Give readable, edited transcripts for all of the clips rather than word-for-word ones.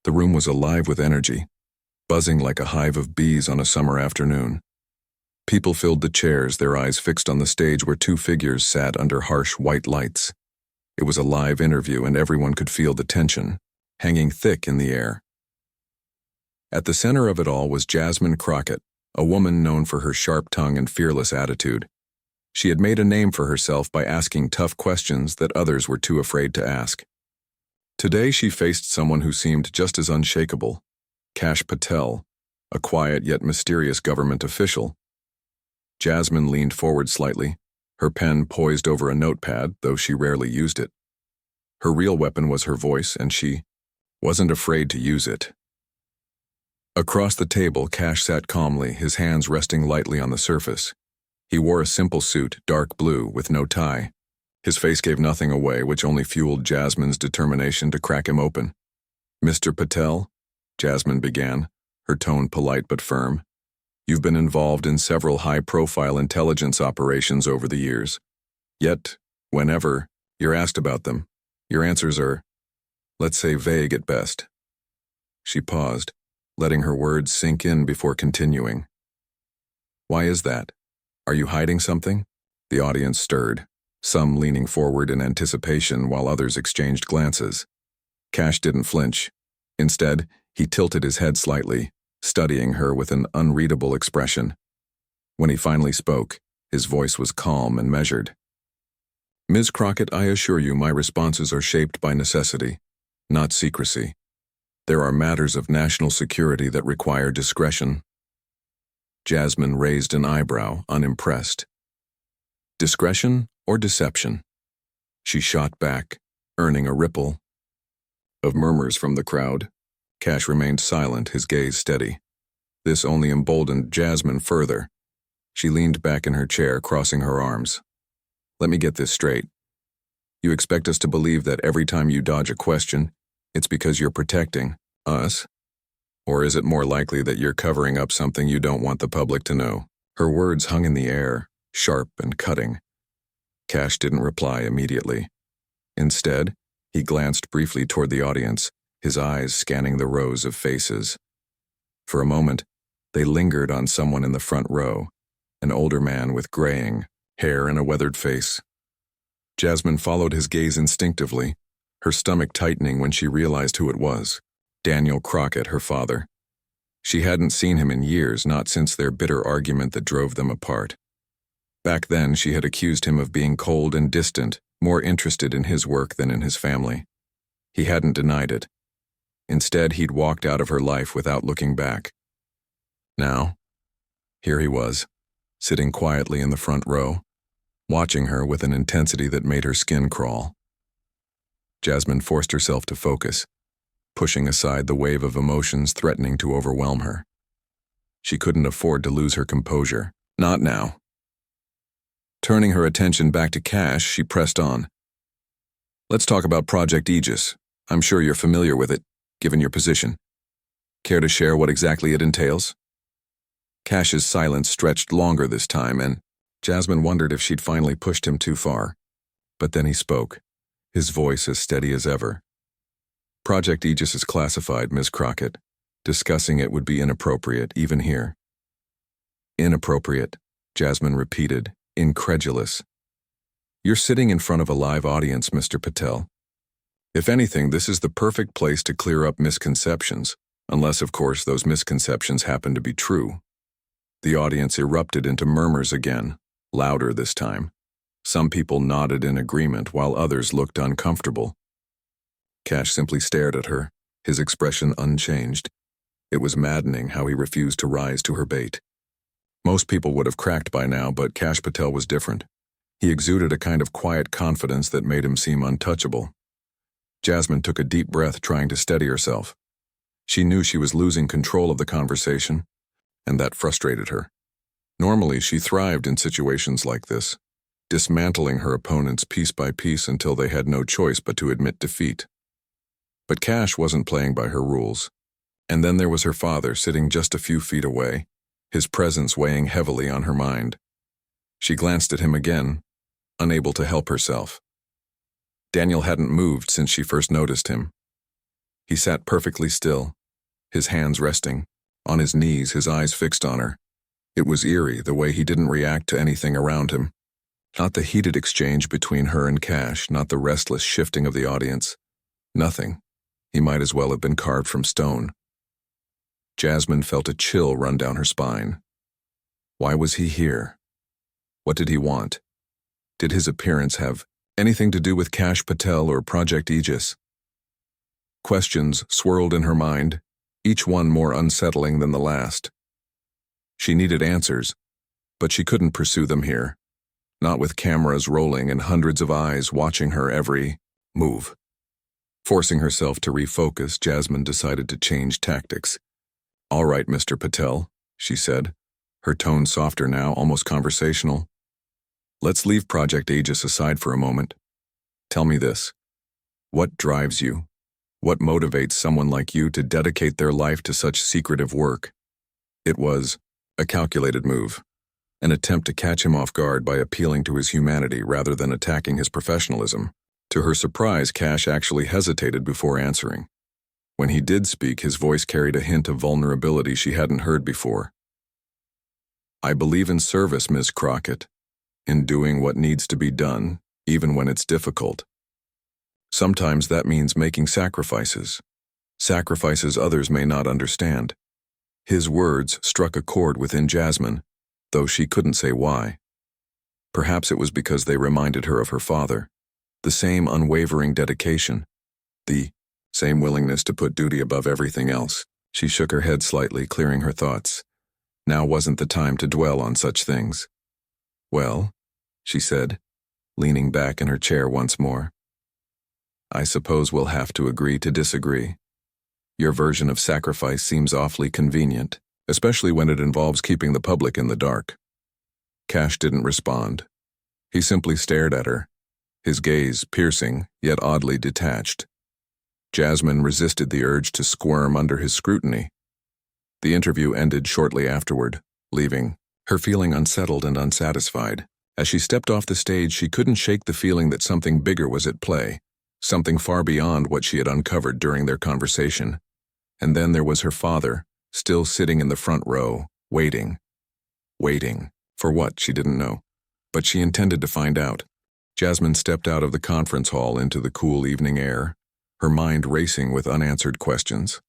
The room was alive with energy, buzzing like a hive of bees on a summer afternoon. People filled the chairs, their eyes fixed on the stage where two figures sat under harsh white lights. It was a live interview, and everyone could feel the tension, hanging thick in the air. At the center of it all was Jasmine Crockett, a woman known for her sharp tongue and fearless attitude. She had made a name for herself by asking tough questions that others were too afraid to ask. Today she faced someone who seemed just as unshakable, Kash Patel, a quiet yet mysterious government official. Jasmine leaned forward slightly, her pen poised over a notepad, though she rarely used it. Her real weapon was her voice, and she wasn't afraid to use it. Across the table, Kash sat calmly, his hands resting lightly on the surface. He wore a simple suit, dark blue, with no tie. His face gave nothing away, which only fueled Jasmine's determination to crack him open. "Mr. Patel," Jasmine began, her tone polite but firm, "you've been involved in several high-profile intelligence operations over the years. Yet, whenever you're asked about them, your answers are, let's say, vague at best." She paused, letting her words sink in before continuing. "Why is that? Are you hiding something?" The audience stirred, some leaning forward in anticipation while others exchanged glances. Kash didn't flinch. Instead, he tilted his head slightly, studying her with an unreadable expression. When he finally spoke, his voice was calm and measured. "Ms. Crockett, I assure you my responses are shaped by necessity, not secrecy. There are matters of national security that require discretion." Jasmine raised an eyebrow, unimpressed. "Discretion or deception?" She shot back, earning a ripple of murmurs from the crowd. Kash remained silent, his gaze steady. This only emboldened Jasmine further. She leaned back in her chair, crossing her arms. "Let me get this straight. You expect us to believe that every time you dodge a question, it's because you're protecting us? Or is it more likely that you're covering up something you don't want the public to know?" Her words hung in the air, sharp and cutting. Kash didn't reply immediately. Instead, he glanced briefly toward the audience, his eyes scanning the rows of faces. For a moment, they lingered on someone in the front row, an older man with graying hair and a weathered face. Jasmine followed his gaze instinctively, her stomach tightening when she realized who it was. Daniel Crockett, her father. She hadn't seen him in years, not since their bitter argument that drove them apart. Back then, she had accused him of being cold and distant, more interested in his work than in his family. He hadn't denied it. Instead, he'd walked out of her life without looking back. Now, here he was, sitting quietly in the front row, watching her with an intensity that made her skin crawl. Jasmine forced herself to focus, pushing aside the wave of emotions threatening to overwhelm her. She couldn't afford to lose her composure. Not now. Turning her attention back to Kash, she pressed on. "Let's talk about Project Aegis. I'm sure you're familiar with it, given your position. Care to share what exactly it entails?" Kash's silence stretched longer this time, and Jasmine wondered if she'd finally pushed him too far. But then he spoke, his voice as steady as ever. "Project Aegis is classified, Ms. Crockett. Discussing it would be inappropriate, even here." "Inappropriate," Jasmine repeated, incredulous. "You're sitting in front of a live audience, Mr. Patel. If anything, this is the perfect place to clear up misconceptions, unless, of course, those misconceptions happen to be true." The audience erupted into murmurs again, louder this time. Some people nodded in agreement, while others looked uncomfortable. Kash simply stared at her, his expression unchanged. It was maddening how he refused to rise to her bait. Most people would have cracked by now, but Kash Patel was different. He exuded a kind of quiet confidence that made him seem untouchable. Jasmine took a deep breath, trying to steady herself. She knew she was losing control of the conversation, and that frustrated her. Normally, she thrived in situations like this, dismantling her opponents piece by piece until they had no choice but to admit defeat. But Kash wasn't playing by her rules. And then there was her father sitting just a few feet away, his presence weighing heavily on her mind. She glanced at him again, unable to help herself. Daniel hadn't moved since she first noticed him. He sat perfectly still, his hands resting, on his knees, his eyes fixed on her. It was eerie, the way he didn't react to anything around him. Not the heated exchange between her and Kash, not the restless shifting of the audience. Nothing. He might as well have been carved from stone. Jasmine felt a chill run down her spine. Why was he here? What did he want? Did his appearance have anything to do with Kash Patel or Project Aegis? Questions swirled in her mind, each one more unsettling than the last. She needed answers, but she couldn't pursue them here. Not with cameras rolling and hundreds of eyes watching her every move. Forcing herself to refocus, Jasmine decided to change tactics. "All right, Mr. Patel," she said, her tone softer now, almost conversational. "Let's leave Project Aegis aside for a moment. Tell me this. What drives you? What motivates someone like you to dedicate their life to such secretive work?" It was a calculated move, an attempt to catch him off guard by appealing to his humanity rather than attacking his professionalism. To her surprise, Kash actually hesitated before answering. When he did speak, his voice carried a hint of vulnerability she hadn't heard before. "I believe in service, Ms. Crockett, in doing what needs to be done, even when it's difficult. Sometimes that means making sacrifices others may not understand." His words struck a chord within Jasmine, though she couldn't say why. Perhaps it was because they reminded her of her father. The same unwavering dedication, the same willingness to put duty above everything else. She shook her head slightly, clearing her thoughts. Now wasn't the time to dwell on such things. "Well," she said, leaning back in her chair once more, "I suppose we'll have to agree to disagree. Your version of sacrifice seems awfully convenient, especially when it involves keeping the public in the dark." Kash didn't respond. He simply stared at her, his gaze piercing, yet oddly detached. Jasmine resisted the urge to squirm under his scrutiny. The interview ended shortly afterward, leaving her feeling unsettled and unsatisfied. As she stepped off the stage, she couldn't shake the feeling that something bigger was at play, something far beyond what she had uncovered during their conversation. And then there was her father, still sitting in the front row, waiting. Waiting. For what, she didn't know. But she intended to find out. Jasmine stepped out of the conference hall into the cool evening air, her mind racing with unanswered questions.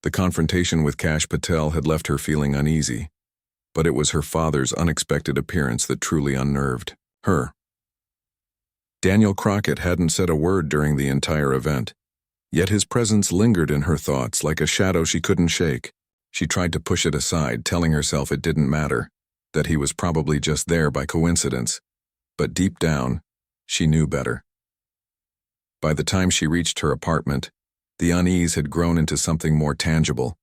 The confrontation with Kash Patel had left her feeling uneasy, but it was her father's unexpected appearance that truly unnerved her. Daniel Crockett hadn't said a word during the entire event, yet his presence lingered in her thoughts like a shadow she couldn't shake. She tried to push it aside, telling herself it didn't matter, that he was probably just there by coincidence. But deep down, she knew better. By the time she reached her apartment, the unease had grown into something more tangible.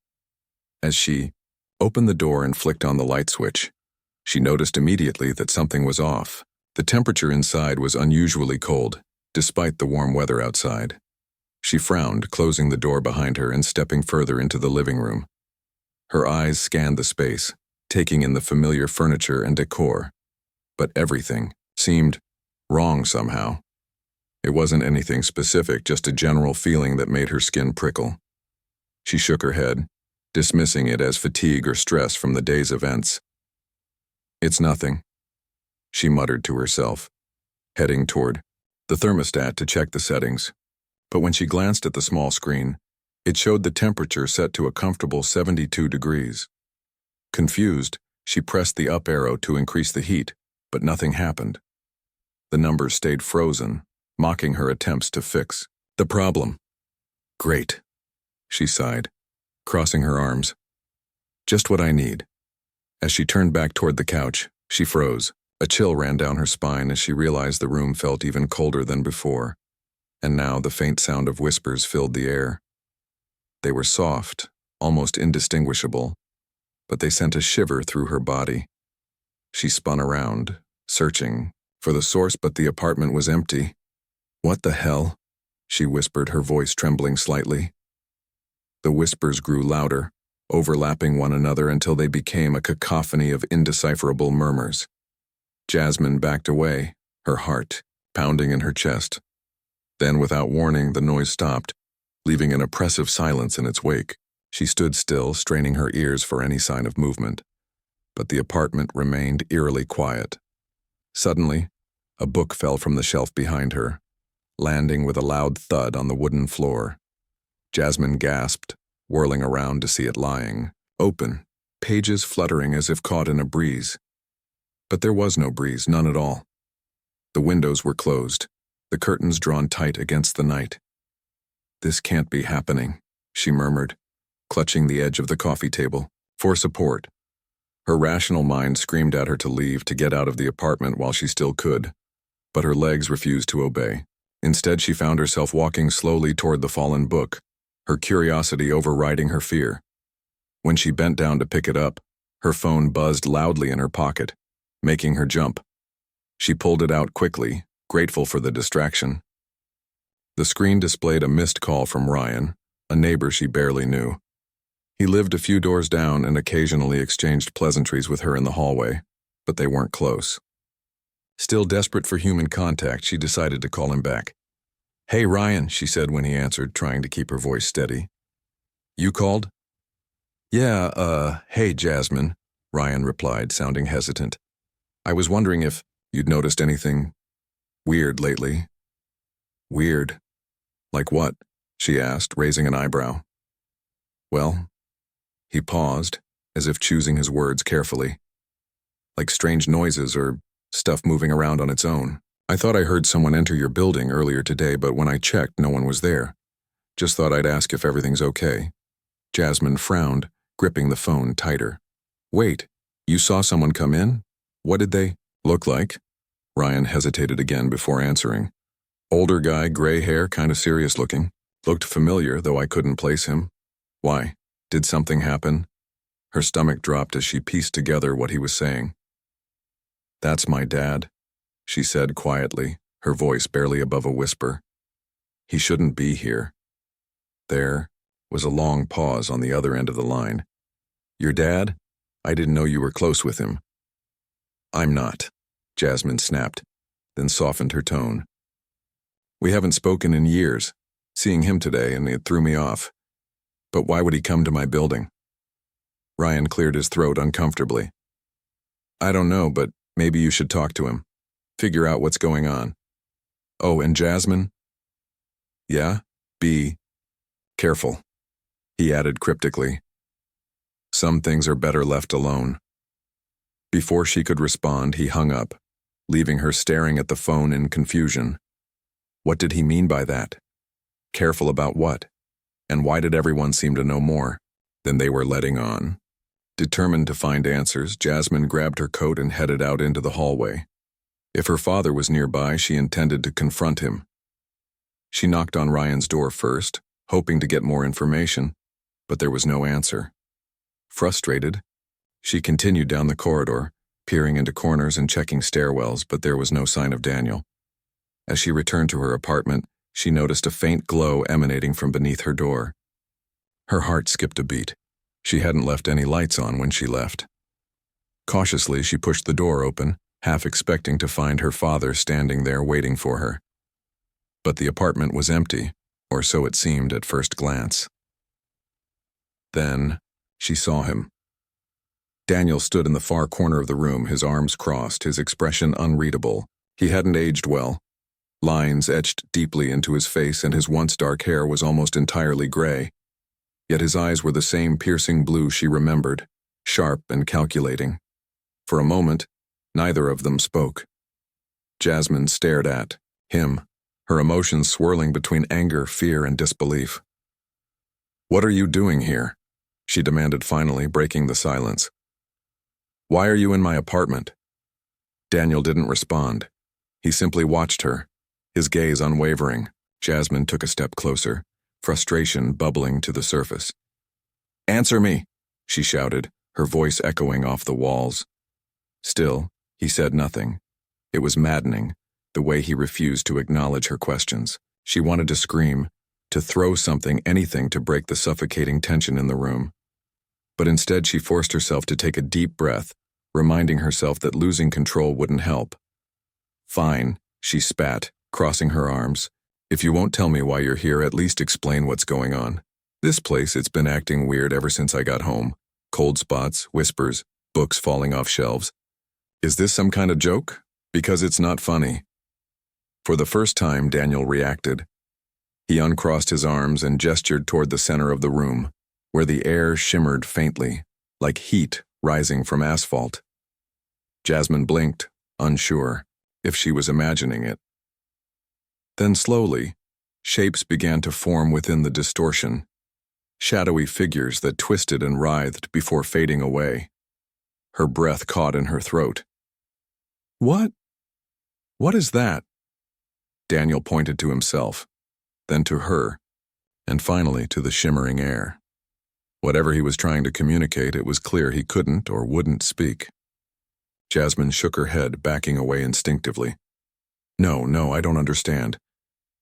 As she opened the door and flicked on the light switch, she noticed immediately that something was off. The temperature inside was unusually cold, despite the warm weather outside. She frowned, closing the door behind her and stepping further into the living room. Her eyes scanned the space, taking in the familiar furniture and decor. But everything seemed wrong somehow. It wasn't anything specific, just a general feeling that made her skin prickle. She shook her head, dismissing it as fatigue or stress from the day's events. "It's nothing," she muttered to herself, heading toward the thermostat to check the settings. But when she glanced at the small screen, it showed the temperature set to a comfortable 72 degrees. Confused, she pressed the up arrow to increase the heat, but nothing happened. The numbers stayed frozen, mocking her attempts to fix the problem. "Great," she sighed, crossing her arms. "Just what I need." As she turned back toward the couch, she froze. A chill ran down her spine as she realized the room felt even colder than before, and now the faint sound of whispers filled the air. They were soft, almost indistinguishable, but they sent a shiver through her body. She spun around, searching for the source, but the apartment was empty. "What the hell?" she whispered, her voice trembling slightly. The whispers grew louder, overlapping one another until they became a cacophony of indecipherable murmurs. Jasmine backed away, her heart pounding in her chest. Then, without warning, the noise stopped. leaving an oppressive silence in its wake. She stood still, straining her ears for any sign of movement, but the apartment remained eerily quiet. Suddenly, a book fell from the shelf behind her, landing with a loud thud on the wooden floor. Jasmine gasped, whirling around to see it lying, open, pages fluttering as if caught in a breeze. But there was no breeze, none at all. The windows were closed, the curtains drawn tight against the night. "This can't be happening," she murmured, clutching the edge of the coffee table for support. Her rational mind screamed at her to leave, to get out of the apartment while she still could, but her legs refused to obey. Instead, she found herself walking slowly toward the fallen book, her curiosity overriding her fear. When she bent down to pick it up, her phone buzzed loudly in her pocket, making her jump. She pulled it out quickly, grateful for the distraction. The screen displayed a missed call from Ryan, a neighbor she barely knew. He lived a few doors down and occasionally exchanged pleasantries with her in the hallway, but they weren't close. Still desperate for human contact, she decided to call him back. "Hey, Ryan," she said when he answered, trying to keep her voice steady. "You called?" "Yeah, hey, Jasmine," Ryan replied, sounding hesitant. "I was wondering if you'd noticed anything weird lately." "Weird? Like what?" she asked, raising an eyebrow. "Well," he paused, as if choosing his words carefully. "Like strange noises or stuff moving around on its own. I thought I heard someone enter your building earlier today, but when I checked, no one was there. Just thought I'd ask if everything's okay." Jasmine frowned, gripping the phone tighter. "Wait, you saw someone come in? What did they look like?" Ryan hesitated again before answering. "Older guy, gray hair, kind of serious looking. Looked familiar, though I couldn't place him." "Why? Did something happen?" Her stomach dropped as she pieced together what he was saying. "That's my dad," she said quietly, her voice barely above a whisper. "He shouldn't be here." There was a long pause on the other end of the line. "Your dad? I didn't know you were close with him." "I'm not," Jasmine snapped, then softened her tone. "We haven't spoken in years. Seeing him today, and it threw me off. But why would he come to my building?" Ryan cleared his throat uncomfortably. "I don't know, but maybe you should talk to him. Figure out what's going on. Oh, and Jasmine?" "Yeah? Be careful," he added cryptically. "Some things are better left alone." Before she could respond, he hung up, leaving her staring at the phone in confusion. What did he mean by that? Careful about what? And why did everyone seem to know more than they were letting on? Determined to find answers, Jasmine grabbed her coat and headed out into the hallway. If her father was nearby, she intended to confront him. She knocked on Ryan's door first, hoping to get more information, but there was no answer. Frustrated, she continued down the corridor, peering into corners and checking stairwells, but there was no sign of Daniel. As she returned to her apartment, she noticed a faint glow emanating from beneath her door. Her heart skipped a beat. She hadn't left any lights on when she left. Cautiously, she pushed the door open, half expecting to find her father standing there waiting for her. But the apartment was empty, or so it seemed at first glance. Then, she saw him. Daniel stood in the far corner of the room, his arms crossed, his expression unreadable. He hadn't aged well. Lines etched deeply into his face, and his once dark hair was almost entirely gray. Yet his eyes were the same piercing blue she remembered, sharp and calculating. For a moment, neither of them spoke. Jasmine stared at him, her emotions swirling between anger, fear, and disbelief. "What are you doing here?" she demanded finally, breaking the silence. "Why are you in my apartment?" Daniel didn't respond. He simply watched her, his gaze unwavering. Jasmine took a step closer, frustration bubbling to the surface. "Answer me," she shouted, her voice echoing off the walls. Still, he said nothing. It was maddening, the way he refused to acknowledge her questions. She wanted to scream, to throw something, anything to break the suffocating tension in the room. But instead she forced herself to take a deep breath, reminding herself that losing control wouldn't help. "Fine," she spat, crossing her arms. If you won't tell me why you're here, at least explain what's going on. This place, it's been acting weird ever since I got home. Cold spots, whispers, books falling off shelves. Is this some kind of joke? Because it's not funny. For the first time, Daniel reacted. He uncrossed his arms and gestured toward the center of the room, where the air shimmered faintly, like heat rising from asphalt. Jasmine blinked, unsure if she was imagining it. Then slowly, shapes began to form within the distortion, shadowy figures that twisted and writhed before fading away. Her breath caught in her throat. What? What is that? Daniel pointed to himself, then to her, and finally to the shimmering air. Whatever he was trying to communicate, it was clear he couldn't or wouldn't speak. Jasmine shook her head, backing away instinctively. No, I don't understand.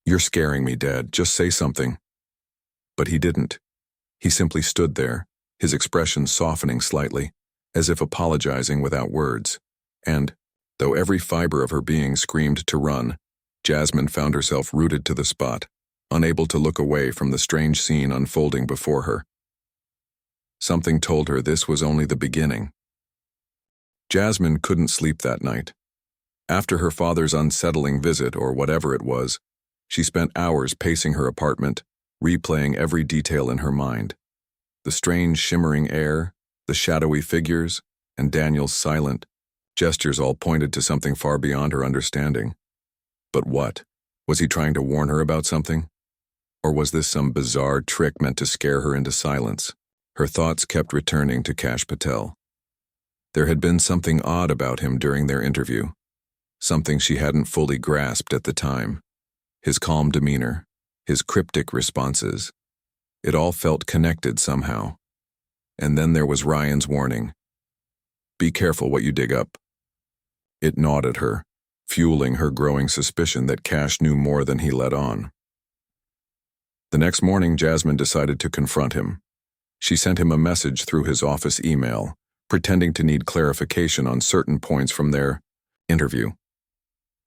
You're scaring me, Dad. Just say something. But he didn't. He simply stood there, his expression softening slightly, as if apologizing without words. And, though every fiber of her being screamed to run, Jasmine found herself rooted to the spot, unable to look away from the strange scene unfolding before her. Something told her this was only the beginning. Jasmine couldn't sleep that night. After her father's unsettling visit, or whatever it was, she spent hours pacing her apartment, replaying every detail in her mind. The strange shimmering air, the shadowy figures, and Daniel's silent gestures all pointed to something far beyond her understanding. But what? Was he trying to warn her about something? Or was this some bizarre trick meant to scare her into silence? Her thoughts kept returning to Kash Patel. There had been something odd about him during their interview, something she hadn't fully grasped at the time. His calm demeanor, his cryptic responses. It all felt connected somehow. And then there was Ryan's warning. Be careful what you dig up. It gnawed at her, fueling her growing suspicion that Kash knew more than he let on. The next morning, Jasmine decided to confront him. She sent him a message through his office email, pretending to need clarification on certain points from their interview.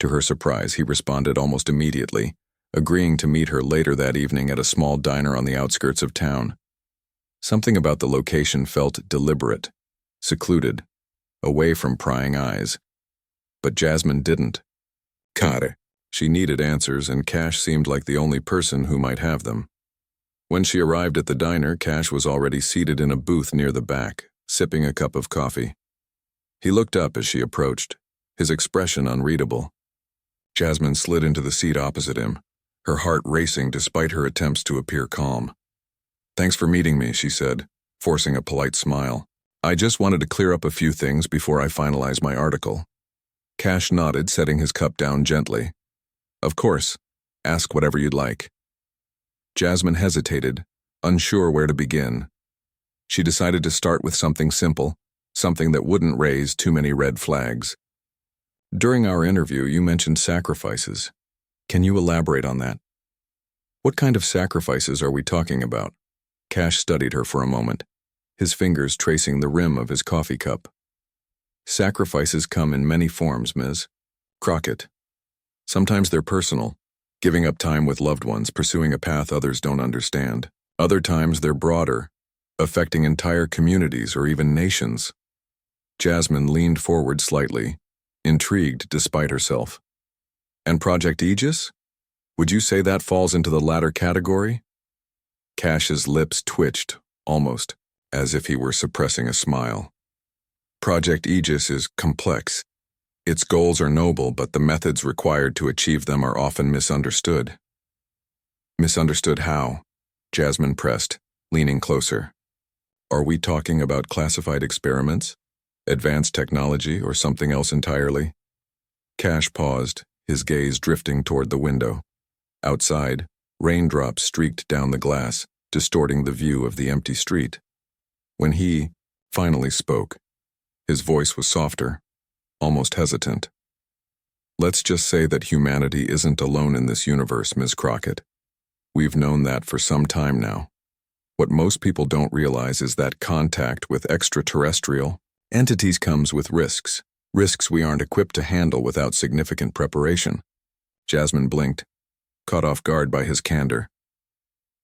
To her surprise, he responded almost immediately, agreeing to meet her later that evening at a small diner on the outskirts of town. Something about the location felt deliberate, secluded, away from prying eyes. But Jasmine didn't. Care. She needed answers, and Kash seemed like the only person who might have them. When she arrived at the diner, Kash was already seated in a booth near the back, sipping a cup of coffee. He looked up as she approached, his expression unreadable. Jasmine slid into the seat opposite him, her heart racing despite her attempts to appear calm. Thanks for meeting me, she said, forcing a polite smile. I just wanted to clear up a few things before I finalize my article. Kash nodded, setting his cup down gently. Of course, ask whatever you'd like. Jasmine hesitated, unsure where to begin. She decided to start with something simple, something that wouldn't raise too many red flags. During our interview, you mentioned sacrifices. Can you elaborate on that? What kind of sacrifices are we talking about? Kash studied her for a moment, his fingers tracing the rim of his coffee cup. Sacrifices come in many forms, Ms. Crockett. Sometimes they're personal, giving up time with loved ones, pursuing a path others don't understand. Other times they're broader, affecting entire communities or even nations. Jasmine leaned forward slightly, intrigued despite herself. And Project Aegis? Would you say that falls into the latter category? Kash's lips twitched, almost as if he were suppressing a smile. Project Aegis is complex. Its goals are noble, but the methods required to achieve them are often misunderstood. Misunderstood how? Jasmine pressed, leaning closer. Are we talking about classified experiments, advanced technology, or something else entirely? Kash paused, his gaze drifting toward the window. Outside, raindrops streaked down the glass, distorting the view of the empty street. When he finally spoke, his voice was softer, almost hesitant. Let's just say that humanity isn't alone in this universe, Ms. Crockett. We've known that for some time now. What most people don't realize is that contact with extraterrestrial entities comes with risks we aren't equipped to handle without significant preparation. Jasmine blinked. caught off guard by his candor.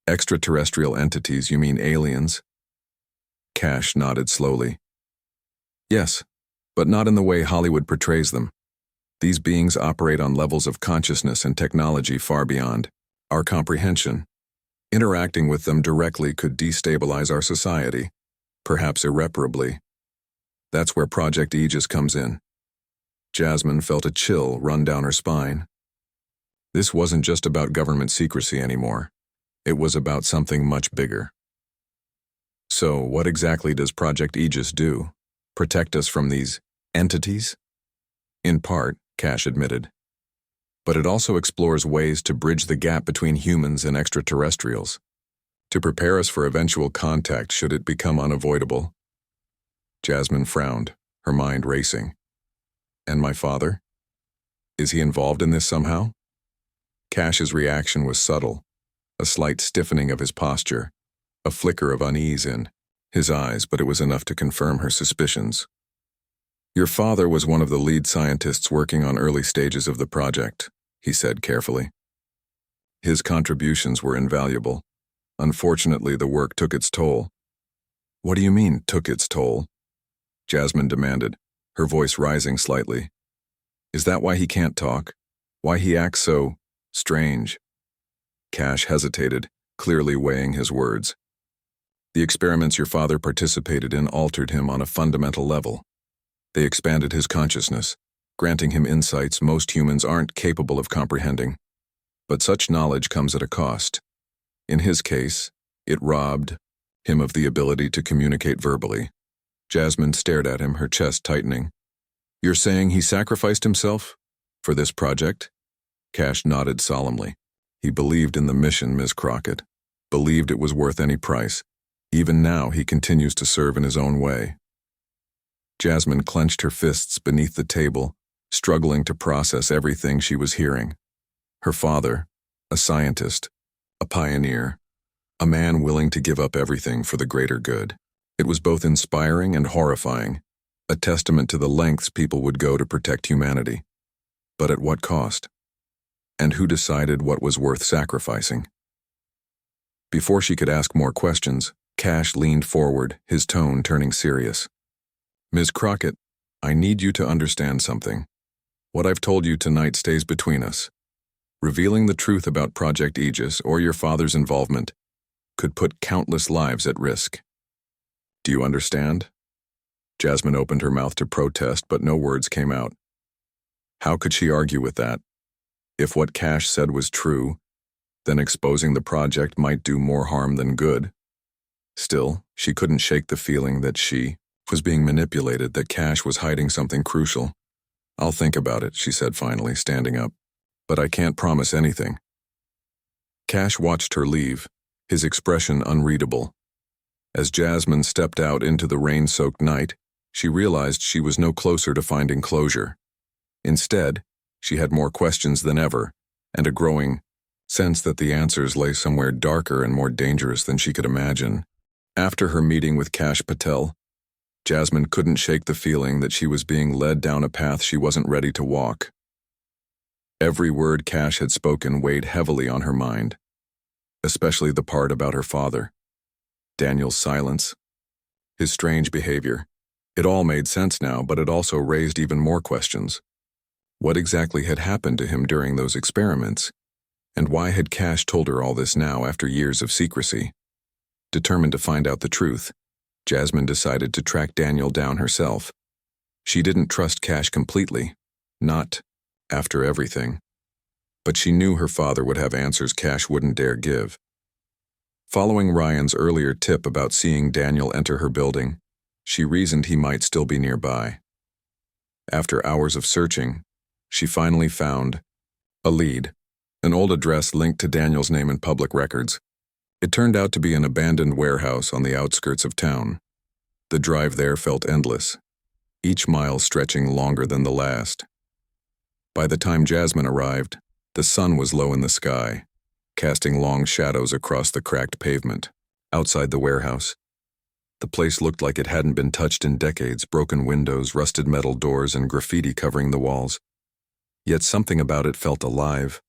Extraterrestrial entities, you mean aliens? Kash nodded slowly. Yes, but not in the way Hollywood portrays them. These beings operate on levels of consciousness and technology far beyond our comprehension. Interacting with them directly could destabilize our society, perhaps irreparably. That's where Project Aegis comes in. Jasmine felt a chill run down her spine. This wasn't just about government secrecy anymore. It was about something much bigger. So, what exactly does Project Aegis do? Protect us from these entities? In part, Kash admitted. But it also explores ways to bridge the gap between humans and extraterrestrials, to prepare us for eventual contact should it become unavoidable. Jasmine frowned, her mind racing. And my father? Is he involved in this somehow? Kash's reaction was subtle, a slight stiffening of his posture, a flicker of unease in his eyes, but it was enough to confirm her suspicions. Your father was one of the lead scientists working on early stages of the project, he said carefully. His contributions were invaluable. Unfortunately, the work took its toll. What do you mean, took its toll? Jasmine demanded, her voice rising slightly. Is that why he can't talk? Why he acts so strange? Kash hesitated, clearly weighing his words. The experiments your father participated in altered him on a fundamental level. They expanded his consciousness, granting him insights most humans aren't capable of comprehending. But such knowledge comes at a cost. In his case, it robbed him of the ability to communicate verbally. Jasmine stared at him, her chest tightening. You're saying he sacrificed himself? For this project? Kash nodded solemnly. He believed in the mission, Ms. Crockett. Believed it was worth any price. Even now, he continues to serve in his own way. Jasmine clenched her fists beneath the table, struggling to process everything she was hearing. Her father, a scientist, a pioneer, a man willing to give up everything for the greater good. It was both inspiring and horrifying, a testament to the lengths people would go to protect humanity. But at what cost? And who decided what was worth sacrificing? Before she could ask more questions, Kash leaned forward, his tone turning serious. Ms. Crockett, I need you to understand something. What I've told you tonight stays between us. Revealing the truth about Project Aegis or your father's involvement could put countless lives at risk. Do you understand? Jasmine opened her mouth to protest, but no words came out. How could she argue with that? If what Kash said was true, then exposing the project might do more harm than good. Still, she couldn't shake the feeling that she was being manipulated, that Kash was hiding something crucial. I'll think about it, she said finally, standing up. But I can't promise anything. Kash watched her leave, his expression unreadable. As Jasmine stepped out into the rain-soaked night, she realized she was no closer to finding closure. Instead, she had more questions than ever, and a growing sense that the answers lay somewhere darker and more dangerous than she could imagine. After her meeting with Kash Patel, Jasmine couldn't shake the feeling that she was being led down a path she wasn't ready to walk. Every word Kash had spoken weighed heavily on her mind, especially the part about her father. Daniel's silence, his strange behavior. It all made sense now, but it also raised even more questions. What exactly had happened to him during those experiments? And why had Kash told her all this now after years of secrecy? Determined to find out the truth, Jasmine decided to track Daniel down herself. She didn't trust Kash completely, not after everything. But she knew her father would have answers Kash wouldn't dare give. Following Ryan's earlier tip about seeing Daniel enter her building, she reasoned he might still be nearby. After hours of searching, she finally found a lead, an old address linked to Daniel's name in public records. It turned out to be an abandoned warehouse on the outskirts of town. The drive there felt endless, each mile stretching longer than the last. By the time Jasmine arrived, the sun was low in the sky, casting long shadows across the cracked pavement. Outside the warehouse, the place looked like it hadn't been touched in decades, broken windows, rusted metal doors, and graffiti covering the walls. Yet something about it felt alive,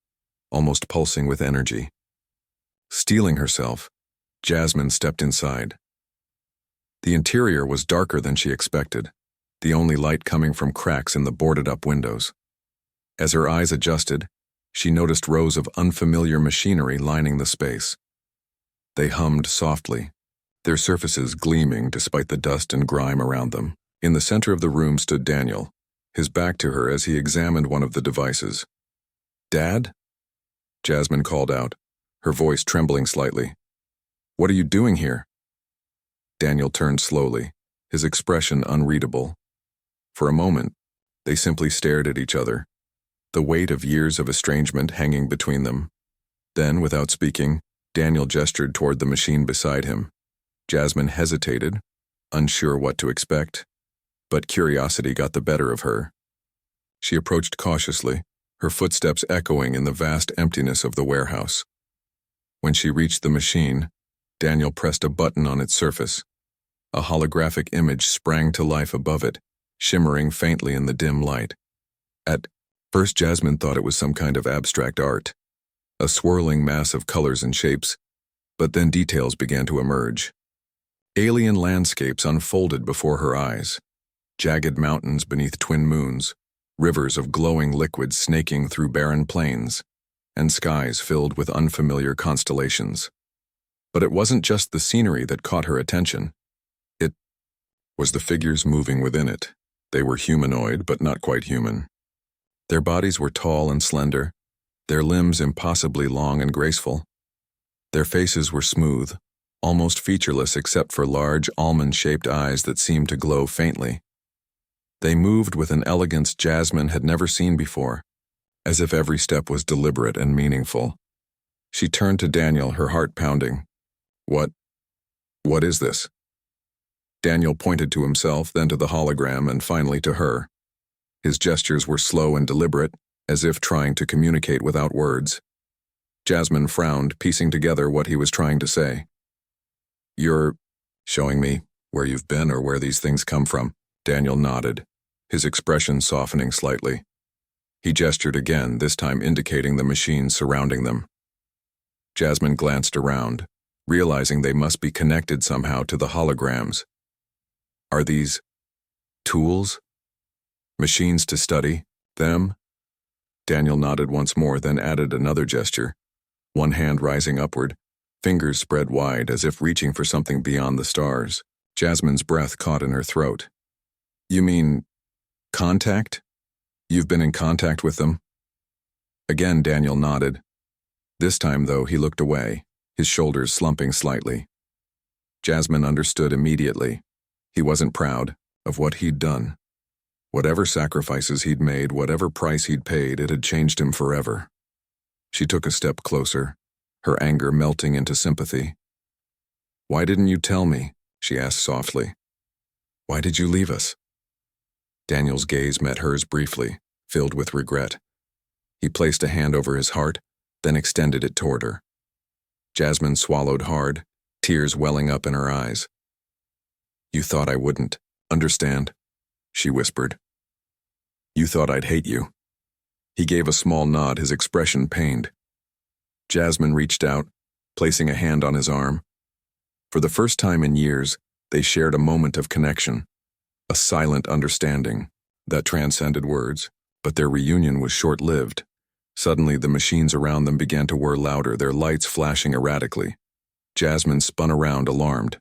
almost pulsing with energy. Steeling herself, Jasmine stepped inside. The interior was darker than she expected, the only light coming from cracks in the boarded-up windows. As her eyes adjusted, she noticed rows of unfamiliar machinery lining the space. They hummed softly, their surfaces gleaming despite the dust and grime around them. In the center of the room stood Daniel, his back to her as he examined one of the devices. "Dad?" Jasmine called out, her voice trembling slightly. "What are you doing here?" Daniel turned slowly, his expression unreadable. For a moment, they simply stared at each other, the weight of years of estrangement hanging between them. Then, without speaking, Daniel gestured toward the machine beside him. Jasmine hesitated, unsure what to expect, but curiosity got the better of her. She approached cautiously, her footsteps echoing in the vast emptiness of the warehouse. When she reached the machine, Daniel pressed a button on its surface. A holographic image sprang to life above it, shimmering faintly in the dim light. At first, Jasmine thought it was some kind of abstract art, a swirling mass of colors and shapes, but then details began to emerge. Alien landscapes unfolded before her eyes, jagged mountains beneath twin moons, rivers of glowing liquid snaking through barren plains, and skies filled with unfamiliar constellations. But it wasn't just the scenery that caught her attention. It was the figures moving within it. They were humanoid, but not quite human. Their bodies were tall and slender, their limbs impossibly long and graceful. Their faces were smooth, almost featureless except for large almond-shaped eyes that seemed to glow faintly. They moved with an elegance Jasmine had never seen before, as if every step was deliberate and meaningful. She turned to Daniel, her heart pounding. What is this?" Daniel pointed to himself, then to the hologram, and finally to her. His gestures were slow and deliberate, as if trying to communicate without words. Jasmine frowned, piecing together what he was trying to say. "You're showing me where you've been or where these things come from?" Daniel nodded, his expression softening slightly. He gestured again, this time indicating the machines surrounding them. Jasmine glanced around, realizing they must be connected somehow to the holograms. "Are these tools? Machines to study them?" Daniel nodded once more, then added another gesture, one hand rising upward, fingers spread wide as if reaching for something beyond the stars. Jasmine's breath caught in her throat. "You mean contact? You've been in contact with them?" Again Daniel nodded. This time, though, he looked away, his shoulders slumping slightly. Jasmine understood immediately. He wasn't proud of what he'd done. Whatever sacrifices he'd made, whatever price he'd paid, it had changed him forever. She took a step closer, her anger melting into sympathy. "Why didn't you tell me?" she asked softly. "Why did you leave us?" Daniel's gaze met hers briefly, filled with regret. He placed a hand over his heart, then extended it toward her. Jasmine swallowed hard, tears welling up in her eyes. "You thought I wouldn't understand," she whispered. "You thought I'd hate you." He gave a small nod, his expression pained. Jasmine reached out, placing a hand on his arm. For the first time in years, they shared a moment of connection, a silent understanding that transcended words, but their reunion was short-lived. Suddenly, the machines around them began to whir louder, their lights flashing erratically. Jasmine spun around, alarmed.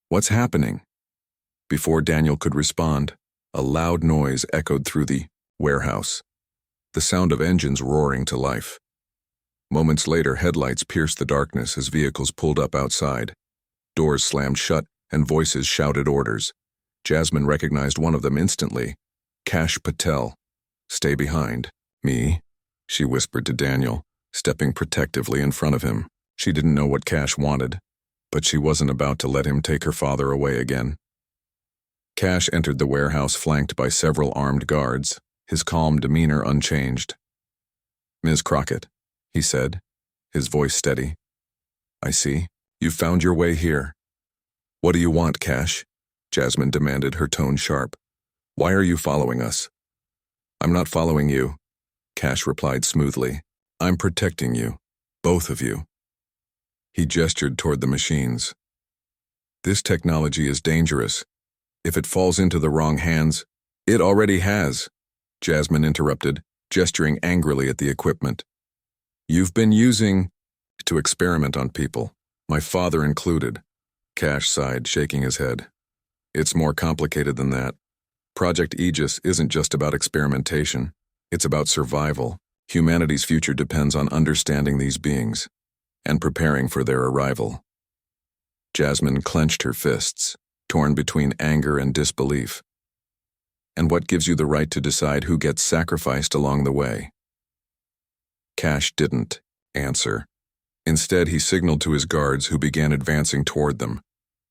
"What's happening?" Before Daniel could respond, a loud noise echoed through the warehouse, the sound of engines roaring to life. Moments later, headlights pierced the darkness as vehicles pulled up outside. Doors slammed shut and voices shouted orders. Jasmine recognized one of them instantly. Kash Patel. "Stay behind." "Me?" she whispered to Daniel, stepping protectively in front of him. She didn't know what Kash wanted, but she wasn't about to let him take her father away again. Kash entered the warehouse flanked by several armed guards, his calm demeanor unchanged. "Ms. Crockett," he said, his voice steady. "I see. You've found your way here." "What do you want, Kash?" Jasmine demanded, her tone sharp. "Why are you following us?" "I'm not following you," Kash replied smoothly. I'm protecting you, both of you. He gestured toward the machines. This technology is dangerous. If it falls into the wrong hands, it already has, Jasmine interrupted, gesturing angrily at the equipment. You've been using to experiment on people, my father included. Kash sighed, shaking his head. It's more complicated than that. Project Aegis isn't just about experimentation. It's about survival. Humanity's future depends on understanding these beings and preparing for their arrival. Jasmine clenched her fists, torn between anger and disbelief. And what gives you the right to decide who gets sacrificed along the way? Kash didn't answer. Instead, he signaled to his guards, who began advancing toward them.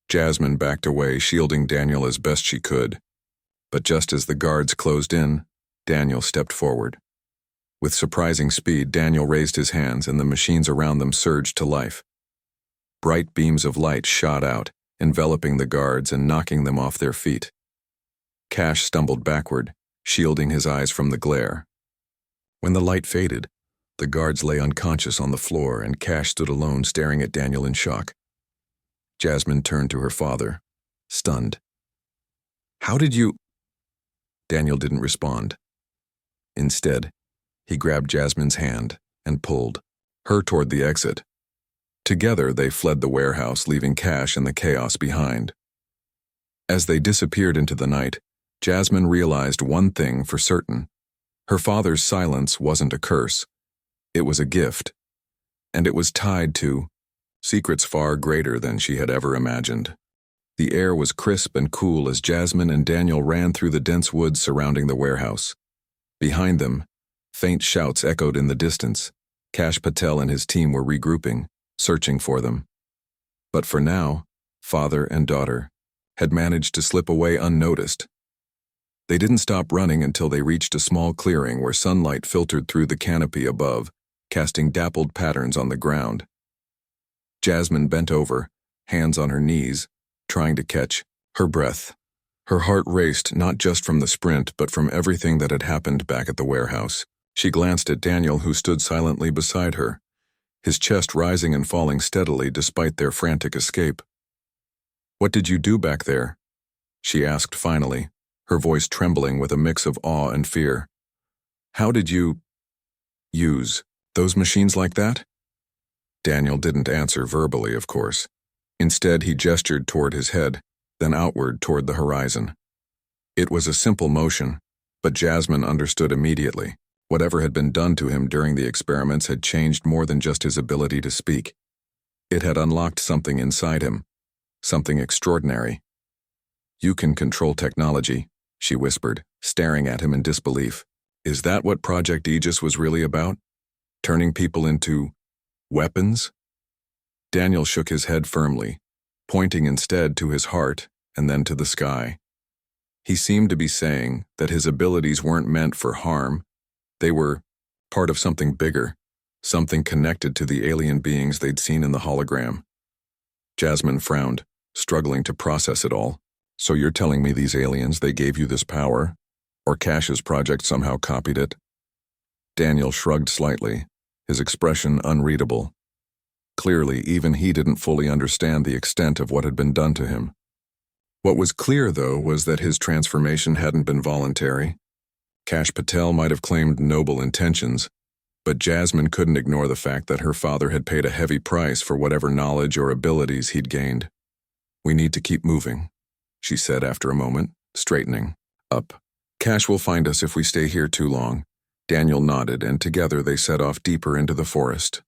Jasmine backed away, shielding Daniel as best she could. But just as the guards closed in, Daniel stepped forward. With surprising speed, Daniel raised his hands, and the machines around them surged to life. Bright beams of light shot out, enveloping the guards and knocking them off their feet. Kash stumbled backward, shielding his eyes from the glare. When the light faded, the guards lay unconscious on the floor, and Kash stood alone, staring at Daniel in shock. Jasmine turned to her father, stunned. How did you... Daniel didn't respond. Instead, he grabbed Jasmine's hand and pulled her toward the exit. Together, they fled the warehouse, leaving Kash and the chaos behind. As they disappeared into the night, Jasmine realized one thing for certain. Her father's silence wasn't a curse. It was a gift, and it was tied to secrets far greater than she had ever imagined. The air was crisp and cool as Jasmine and Daniel ran through the dense woods surrounding the warehouse. Behind them, faint shouts echoed in the distance. Kash Patel and his team were regrouping, searching for them. But for now, father and daughter had managed to slip away unnoticed. They didn't stop running until they reached a small clearing where sunlight filtered through the canopy above, casting dappled patterns on the ground. Jasmine bent over, hands on her knees, trying to catch her breath. Her heart raced not just from the sprint, but from everything that had happened back at the warehouse. She glanced at Daniel, who stood silently beside her, his chest rising and falling steadily despite their frantic escape. "What did you do back there?" she asked finally, her voice trembling with a mix of awe and fear. "How did you use those machines like that?" Daniel didn't answer verbally, of course. Instead, he gestured toward his head, then outward toward the horizon. It was a simple motion, but Jasmine understood immediately. Whatever had been done to him during the experiments had changed more than just his ability to speak. It had unlocked something inside him, something extraordinary. "You can control technology," she whispered, staring at him in disbelief. "Is that what Project Aegis was really about? Turning people into weapons?" Daniel shook his head firmly, pointing instead to his heart and then to the sky. He seemed to be saying that his abilities weren't meant for harm. They were part of something bigger, something connected to the alien beings they'd seen in the hologram. Jasmine frowned, struggling to process it all. "So you're telling me these aliens, they gave you this power? Or Kash's project somehow copied it?" Daniel shrugged slightly, his expression unreadable. Clearly, even he didn't fully understand the extent of what had been done to him. What was clear, though, was that his transformation hadn't been voluntary. Kash Patel might have claimed noble intentions, but Jasmine couldn't ignore the fact that her father had paid a heavy price for whatever knowledge or abilities he'd gained. "We need to keep moving," she said after a moment, straightening up. "Kash will find us if we stay here too long." Daniel nodded, and together they set off deeper into the forest.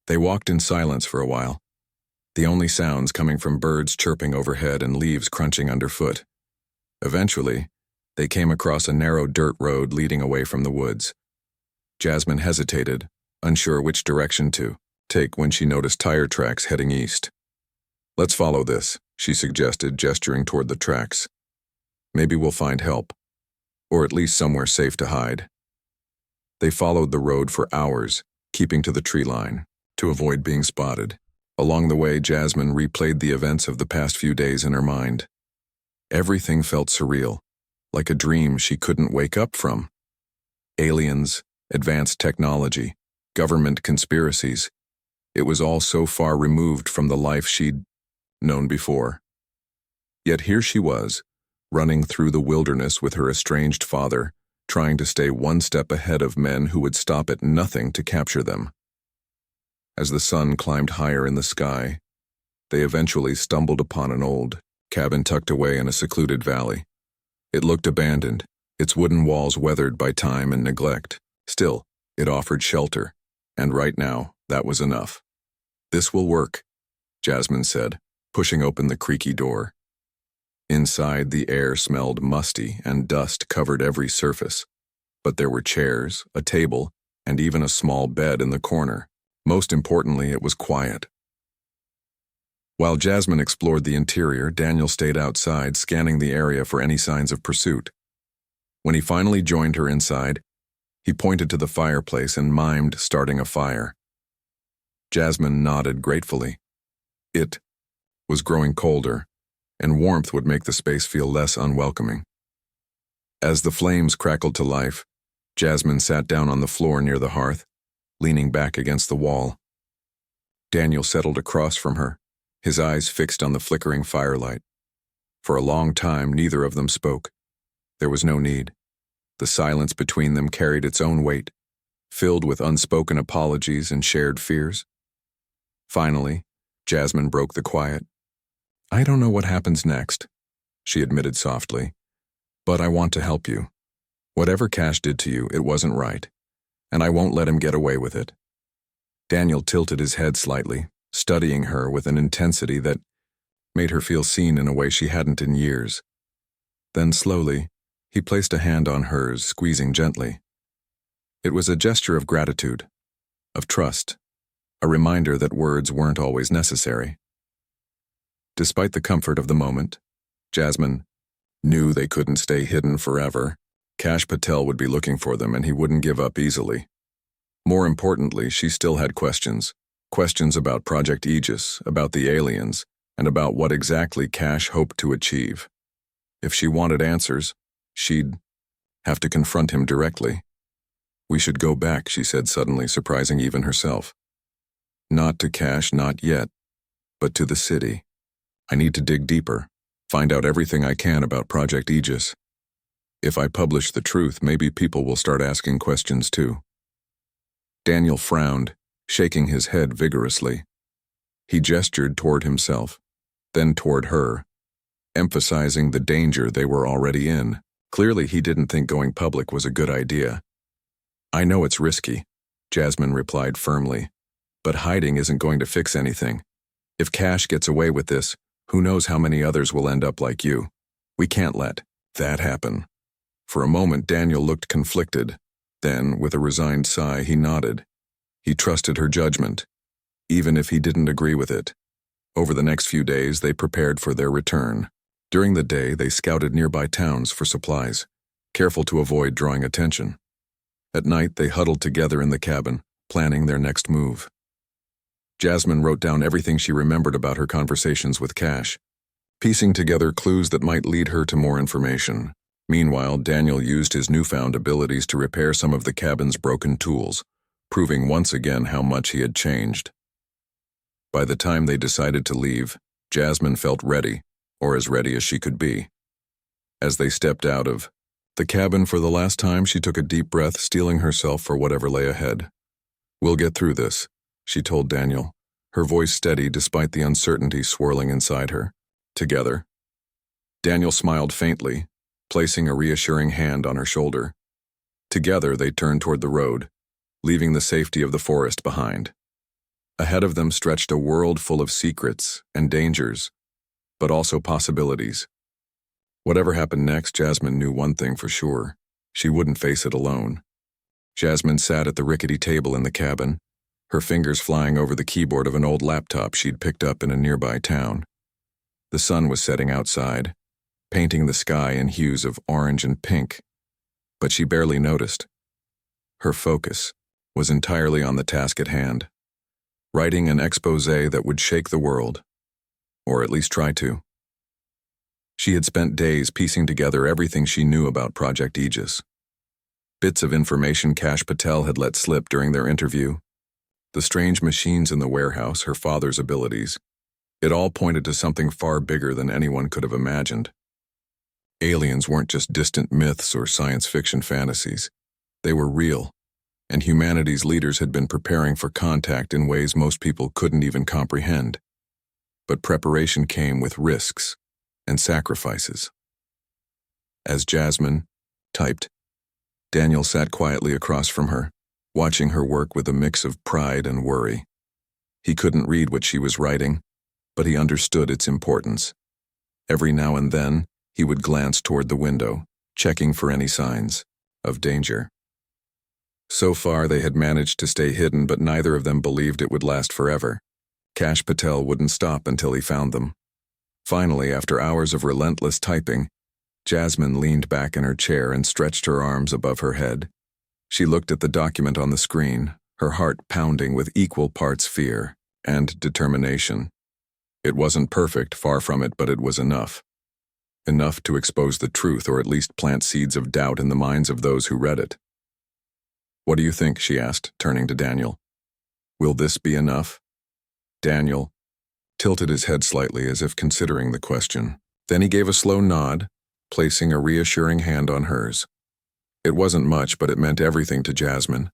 They walked in silence for a while, the only sounds coming from birds chirping overhead and leaves crunching underfoot. Eventually, they came across a narrow dirt road leading away from the woods. Jasmine hesitated, unsure which direction to take when she noticed tire tracks heading east. "Let's follow this," she suggested, gesturing toward the tracks. "Maybe we'll find help, or at least somewhere safe to hide." They followed the road for hours, keeping to the tree line, to avoid being spotted. Along the way, Jasmine replayed the events of the past few days in her mind. Everything felt surreal, like a dream she couldn't wake up from. Aliens, advanced technology, government conspiracies. It was all so far removed from the life she'd known before. Yet here she was, running through the wilderness with her estranged father, trying to stay one step ahead of men who would stop at nothing to capture them. As the sun climbed higher in the sky, they eventually stumbled upon an old cabin tucked away in a secluded valley. It looked abandoned, its wooden walls weathered by time and neglect. Still, it offered shelter, and right now, that was enough. "This will work," Jasmine said, pushing open the creaky door. Inside, the air smelled musty and dust covered every surface, but there were chairs, a table, and even a small bed in the corner. Most importantly, it was quiet. While Jasmine explored the interior, Daniel stayed outside, scanning the area for any signs of pursuit. When he finally joined her inside, he pointed to the fireplace and mimed starting a fire. Jasmine nodded gratefully. It was growing colder, and warmth would make the space feel less unwelcoming. As the flames crackled to life, Jasmine sat down on the floor near the hearth, leaning back against the wall. Daniel settled across from her, his eyes fixed on the flickering firelight. For a long time, neither of them spoke. There was no need. The silence between them carried its own weight, filled with unspoken apologies and shared fears. Finally, Jasmine broke the quiet. "I don't know what happens next," she admitted softly, "but I want to help you. Whatever Kash did to you, it wasn't right, and I won't let him get away with it." Daniel tilted his head slightly, studying her with an intensity that made her feel seen in a way she hadn't in years. Then slowly, he placed a hand on hers, squeezing gently. It was a gesture of gratitude, of trust, a reminder that words weren't always necessary. Despite the comfort of the moment, Jasmine knew they couldn't stay hidden forever. Kash Patel would be looking for them, and he wouldn't give up easily. More importantly, she still had questions. Questions about Project Aegis, about the aliens, and about what exactly Kash hoped to achieve. If she wanted answers, she'd have to confront him directly. "We should go back," she said suddenly, surprising even herself. "Not to Kash, not yet, but to the city. I need to dig deeper, find out everything I can about Project Aegis. If I publish the truth, maybe people will start asking questions too." Daniel frowned, shaking his head vigorously. He gestured toward himself, then toward her, emphasizing the danger they were already in. Clearly, he didn't think going public was a good idea. "I know it's risky," Jasmine replied firmly, "but hiding isn't going to fix anything. If Kash gets away with this, who knows how many others will end up like you. We can't let that happen." For a moment, Daniel looked conflicted. Then, with a resigned sigh, he nodded. He trusted her judgment, even if he didn't agree with it. Over the next few days, they prepared for their return. During the day, they scouted nearby towns for supplies, careful to avoid drawing attention. At night, they huddled together in the cabin, planning their next move. Jasmine wrote down everything she remembered about her conversations with Kash, piecing together clues that might lead her to more information. Meanwhile, Daniel used his newfound abilities to repair some of the cabin's broken tools, proving once again how much he had changed. By the time they decided to leave, Jasmine felt ready, or as ready as she could be. As they stepped out of the cabin for the last time, she took a deep breath, steeling herself for whatever lay ahead. "We'll get through this," she told Daniel, her voice steady despite the uncertainty swirling inside her. "Together." Daniel smiled faintly, placing a reassuring hand on her shoulder. Together, they turned toward the road, leaving the safety of the forest behind. Ahead of them stretched a world full of secrets and dangers, but also possibilities. Whatever happened next, Jasmine knew one thing for sure: she wouldn't face it alone. Jasmine sat at the rickety table in the cabin, her fingers flying over the keyboard of an old laptop she'd picked up in a nearby town. The sun was setting outside, painting the sky in hues of orange and pink, but she barely noticed. Her focus was entirely on the task at hand, writing an exposé that would shake the world, or at least try to. She had spent days piecing together everything she knew about Project Aegis. Bits of information Kash Patel had let slip during their interview, The strange machines in the warehouse, her father's abilities. It all pointed to something far bigger than anyone could have imagined. Aliens weren't just distant myths or science fiction fantasies. They were real, and humanity's leaders had been preparing for contact in ways most people couldn't even comprehend. But preparation came with risks and sacrifices. As Jasmine typed, Daniel sat quietly across from her, watching her work with a mix of pride and worry. He couldn't read what she was writing, but he understood its importance. Every now and then, he would glance toward the window, checking for any signs of danger. So far, they had managed to stay hidden, but neither of them believed it would last forever. Kash Patel wouldn't stop until he found them. Finally, after hours of relentless typing, Jasmine leaned back in her chair and stretched her arms above her head. She looked at the document on the screen, her heart pounding with equal parts fear and determination. It wasn't perfect, far from it, but it was enough. Enough to expose the truth, or at least plant seeds of doubt in the minds of those who read it. "What do you think?" she asked, turning to Daniel. "Will this be enough?" Daniel tilted his head slightly as if considering the question. Then he gave a slow nod, placing a reassuring hand on hers. It wasn't much, but it meant everything to Jasmine.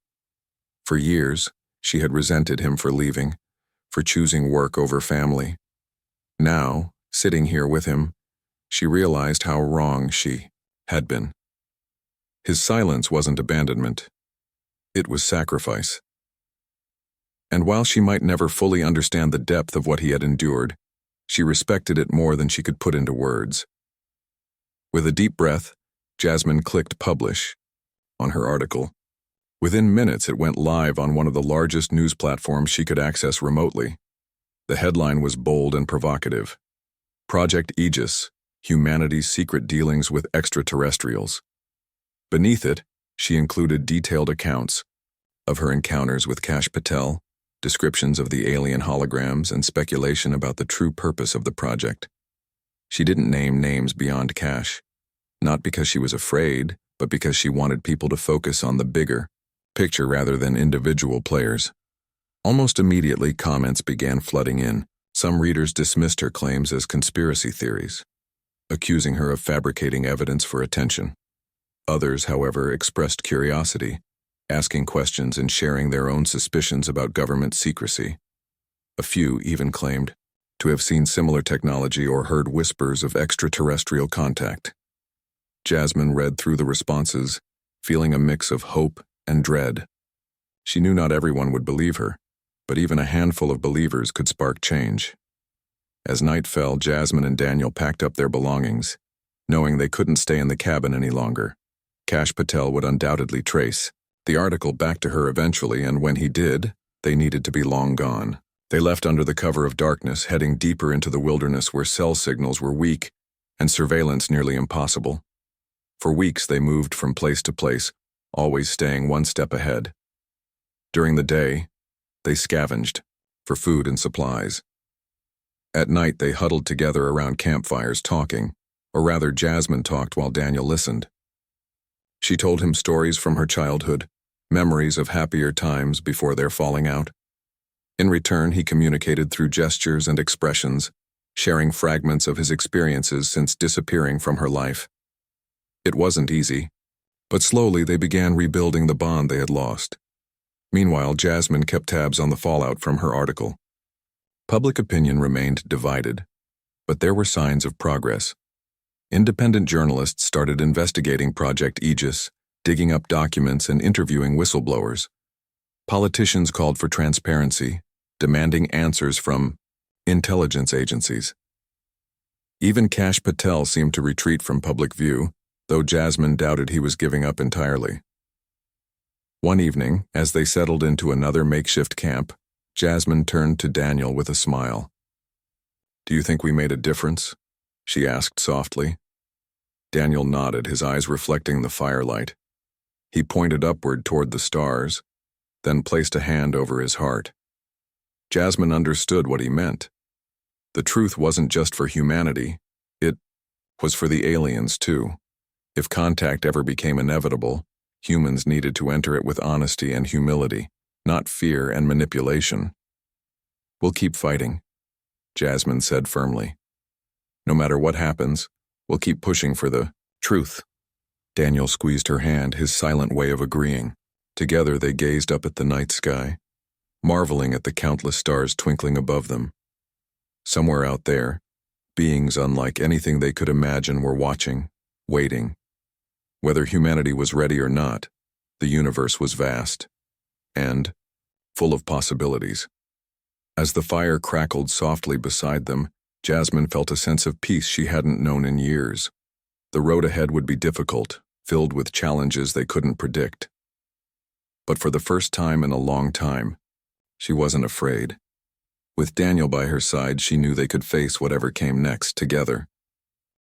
For years, she had resented him for leaving, for choosing work over family. Now, sitting here with him, she realized how wrong she had been. His silence wasn't abandonment. It was sacrifice. And while she might never fully understand the depth of what he had endured, she respected it more than she could put into words. With a deep breath, Jasmine clicked publish on her article. Within minutes, it went live on one of the largest news platforms she could access remotely. The headline was bold and provocative. Project Aegis, Humanity's Secret Dealings with Extraterrestrials. Beneath it, she included detailed accounts of her encounters with Kash Patel, descriptions of the alien holograms, and speculation about the true purpose of the project. She didn't name names beyond Kash, not because she was afraid, but because she wanted people to focus on the bigger picture rather than individual players. Almost immediately, comments began flooding in. Some readers dismissed her claims as conspiracy theories, accusing her of fabricating evidence for attention. Others, however, expressed curiosity, asking questions and sharing their own suspicions about government secrecy. A few even claimed to have seen similar technology or heard whispers of extraterrestrial contact. Jasmine read through the responses, feeling a mix of hope and dread. She knew not everyone would believe her, but even a handful of believers could spark change. As night fell, Jasmine and Daniel packed up their belongings, knowing they couldn't stay in the cabin any longer. Kash Patel would undoubtedly trace the article back to her eventually, and when he did, they needed to be long gone. They left under the cover of darkness, heading deeper into the wilderness where cell signals were weak and surveillance nearly impossible. For weeks they moved from place to place, always staying one step ahead. During the day, they scavenged for food and supplies. At night they huddled together around campfires talking, or rather Jasmine talked while Daniel listened. She told him stories from her childhood, memories of happier times before their falling out. In return, he communicated through gestures and expressions, sharing fragments of his experiences since disappearing from her life. It wasn't easy, but slowly they began rebuilding the bond they had lost. Meanwhile, Jasmine kept tabs on the fallout from her article. Public opinion remained divided, but there were signs of progress. Independent journalists started investigating Project Aegis, digging up documents and interviewing whistleblowers. Politicians called for transparency, demanding answers from intelligence agencies. Even Kash Patel seemed to retreat from public view, though Jasmine doubted he was giving up entirely. One evening, as they settled into another makeshift camp, Jasmine turned to Daniel with a smile. "Do you think we made a difference?" she asked softly. Daniel nodded, his eyes reflecting the firelight. He pointed upward toward the stars, then placed a hand over his heart. Jasmine understood what he meant. The truth wasn't just for humanity, it was for the aliens too. If contact ever became inevitable, humans needed to enter it with honesty and humility, not fear and manipulation. "We'll keep fighting," Jasmine said firmly. "No matter what happens, we'll keep pushing for the truth." Daniel squeezed her hand, his silent way of agreeing. Together they gazed up at the night sky, marveling at the countless stars twinkling above them. Somewhere out there, beings unlike anything they could imagine were watching, waiting. Whether humanity was ready or not, the universe was vast and full of possibilities. As the fire crackled softly beside them, Jasmine felt a sense of peace she hadn't known in years. The road ahead would be difficult, filled with challenges they couldn't predict. But for the first time in a long time, she wasn't afraid. With Daniel by her side, she knew they could face whatever came next together.